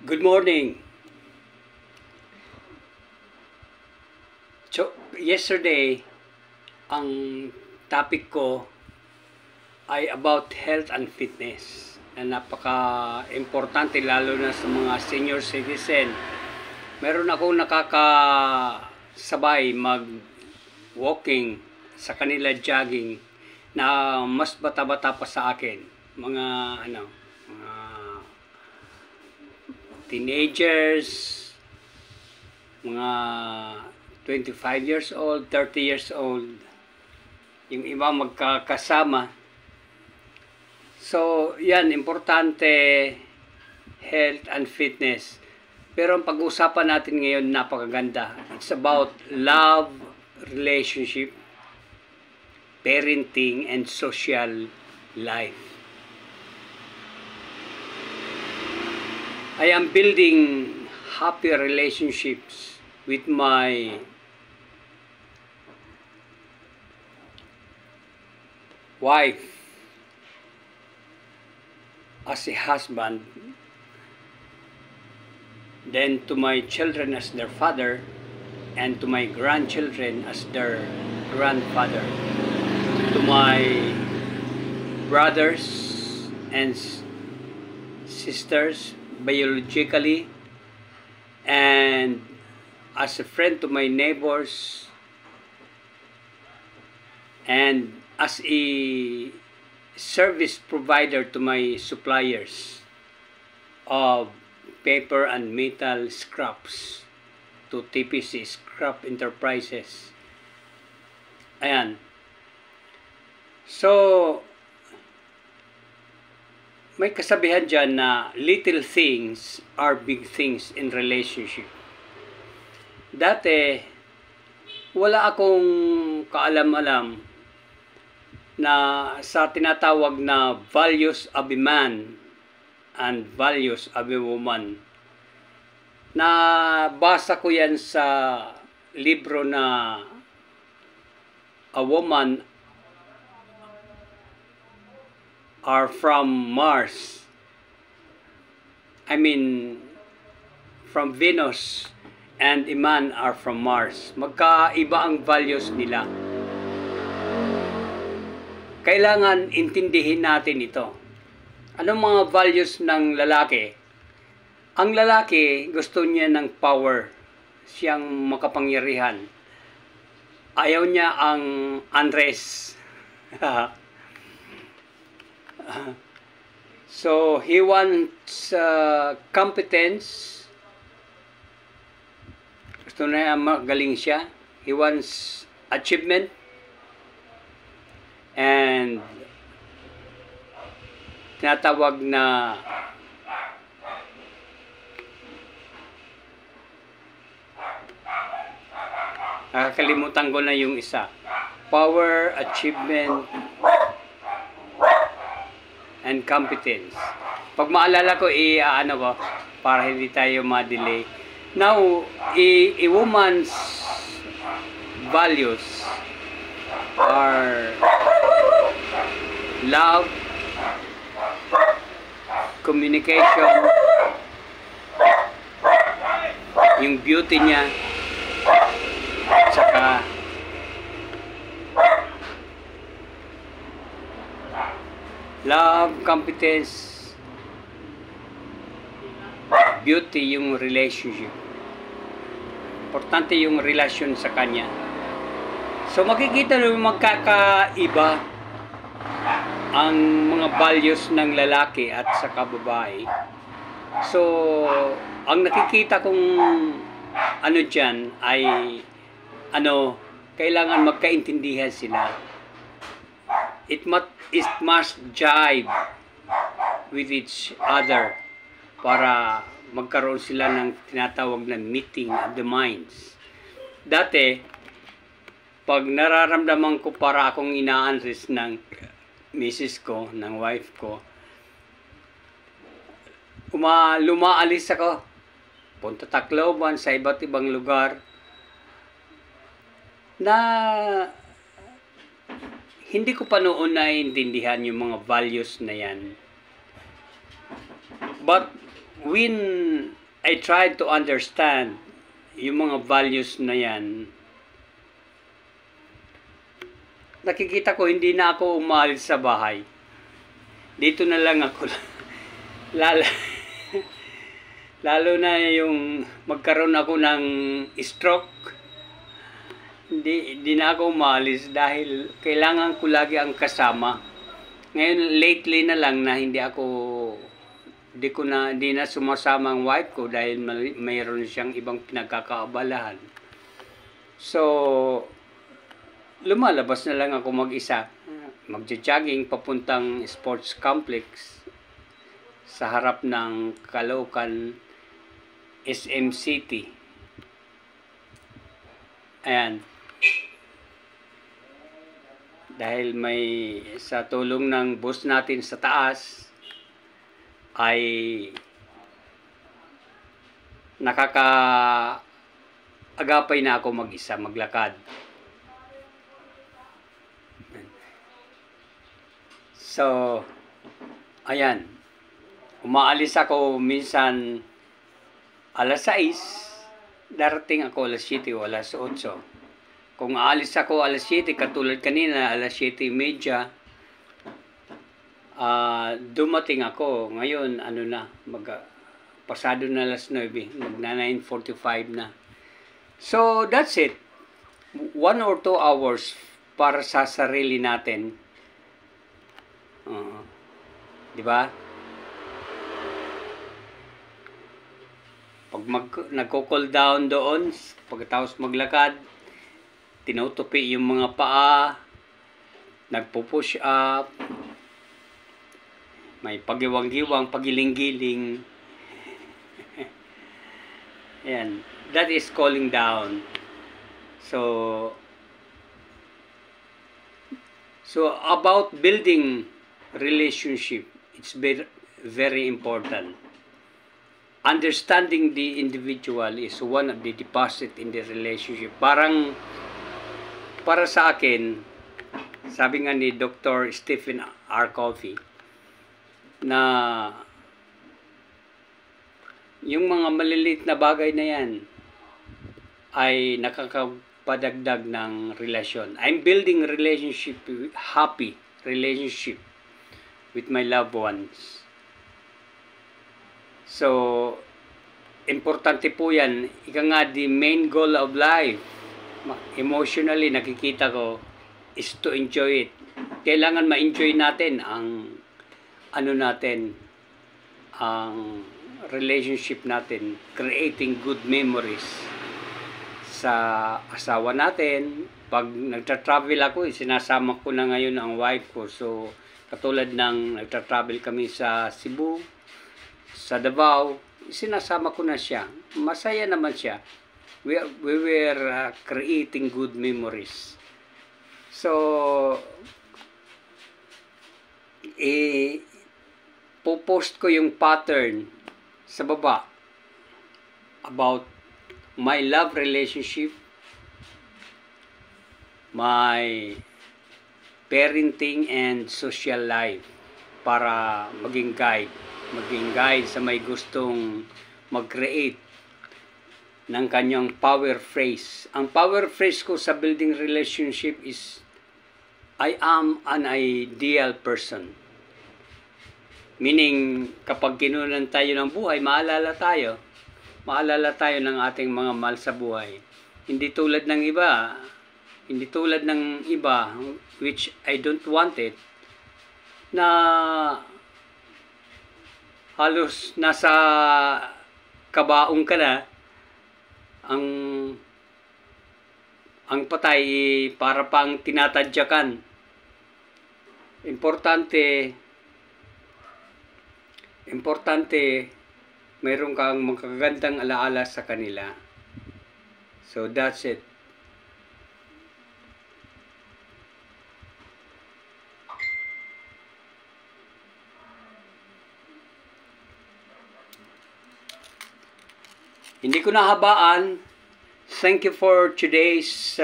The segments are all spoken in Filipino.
Good morning. So, yesterday, ang topic ko ay about health and fitness na napaka-importante lalo na sa mga senior citizen. Meron akong nakakasabay mag-walking sa kanila jogging na mas bata-bata pa sa akin. Mga teenagers, mga 25 years old, 30 years old, yung iba magkakasama. So, yan, importante, health and fitness. Pero ang pag-uusapan natin ngayon, napakaganda. It's about love, relationship, parenting, and social life. I am building happy relationships with my wife as a husband, then to my children as their father, and to my grandchildren as their grandfather, to my brothers and sisters biologically, and as a friend to my neighbors, and as a service provider to my suppliers of paper and metal scraps to TPC Scrap Enterprises. Ayan. So, may kasabihan dyan na little things are big things in relationship. Dati, wala akong kaalam-alam na sa tinatawag na values of a man and values of a woman. Nabasa ko yan sa libro na A Woman are from Mars. I mean, from Venus, and a man are from Mars. Magkaiba ang values nila. Kailangan intindihin natin ito. Anong mga values ng lalaki? Ang lalaki, gusto niya ng power. Siyang makapangyarihan. Ayaw niya ang unrest. So, he wants competence. Gusto na magaling siya. He wants achievement. And tinatawag na nakakalimutan ko na yung isa. Power, achievement, and competence. Pag maalala ko, ano ko, para hindi tayo ma-delay. Now, a woman's values are love, communication, yung beauty niya, saka love, competence, beauty, yung relationship. Importante yung relasyon sa kanya. So makikita nyo magkakaiba ang mga values ng lalaki at sa babae. So ang nakikita kong ano dyan ay kailangan magkaintindihan sila. It must jive with each other para magkaroon sila ng tinatawag na meeting of the minds. Dati, pag nararamdaman ko para akong ina-unrest ng misis ko, ng wife ko, lumaalis ako. Punta Tacloban sa iba't ibang lugar na hindi ko pa noon naiintindihan yung mga values na yan. But when I tried to understand yung mga values na yan, nakikita ko hindi na ako umalis sa bahay. Dito na lang ako. Lalo na yung magkaroon ako ng stroke, hindi na ako umalis dahil kailangan ko lagi ang kasama. Ngayon, lately na lang na hindi na sumasama ang wife ko dahil mayroon siyang ibang pinagkakaabalahan. So, lumalabas na lang ako mag-isa. Magja-jogging papuntang sports complex sa harap ng Caloocan SM City. Ayan. Dahil sa tulong ng boss natin sa taas ay nakakaagapay na ako mag-isa maglakad. So, ayan. Umaalis ako minsan alas 6, darating ako alas 7 o alas 8. Kung aalis ako alas 7, katulad kanina, alas 7:30, dumating ako. Ngayon, pasado na alas 9, magna 9:45 na. So, that's it. 1 or 2 hours para sa sarili natin. Di ba? Pag nagko-cool down doon, pagkatapos maglakad, tinutupi yung mga paa, nagpo-push up, may pagiwang-giwang, pagiling-giling. Ayan, that is cooling down. So about building relationship, it's very, very important. Understanding the individual is one of the deposit in the relationship. Para sa akin, sabi nga ni Dr. Stephen R. Covey, na yung mga maliliit na bagay na yan ay nakakapadagdag ng relasyon. I'm building happy relationship with my loved ones. So, importante po yan. Ika nga, the main goal of life, emotionally, nakikita ko, is to enjoy it. Kailangan ma-enjoy natin ang relationship natin, creating good memories sa asawa natin. Pag nagtra-travel ako, sinasama ko na ngayon ang wife ko. So, katulad ng nagtra-travel kami sa Cebu, sa Davao, sinasama ko na siya. Masaya naman siya. We were creating good memories. So, popost ko yung pattern sa baba about my love relationship, my parenting and social life, para maging guide sa may gustong mag-create ng kanyang power phrase. Ang power phrase ko sa building relationship is, I am an ideal person. Meaning, kapag kinunan tayo ng buhay, maalala tayo ng ating mga mahal sa buhay. Hindi tulad ng iba, which I don't want it, na halos nasa kabaong ka na, ang patay para pang tinatadyakan. Importante mayroon kang magagandang alaala sa kanila. So that's it. Hindi ko nahabaan. Thank you for today's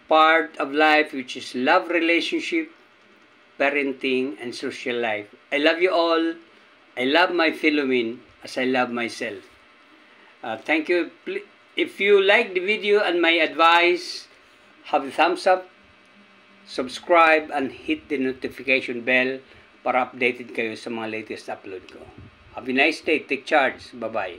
part of life, which is love relationship, parenting, and social life. I love you all. I love my fellow men as I love myself. Thank you. If you like the video and my advice, have a thumbs up, subscribe, and hit the notification bell para updated kayo sa mga latest upload ko. Have a nice day. Take charge. Bye-bye.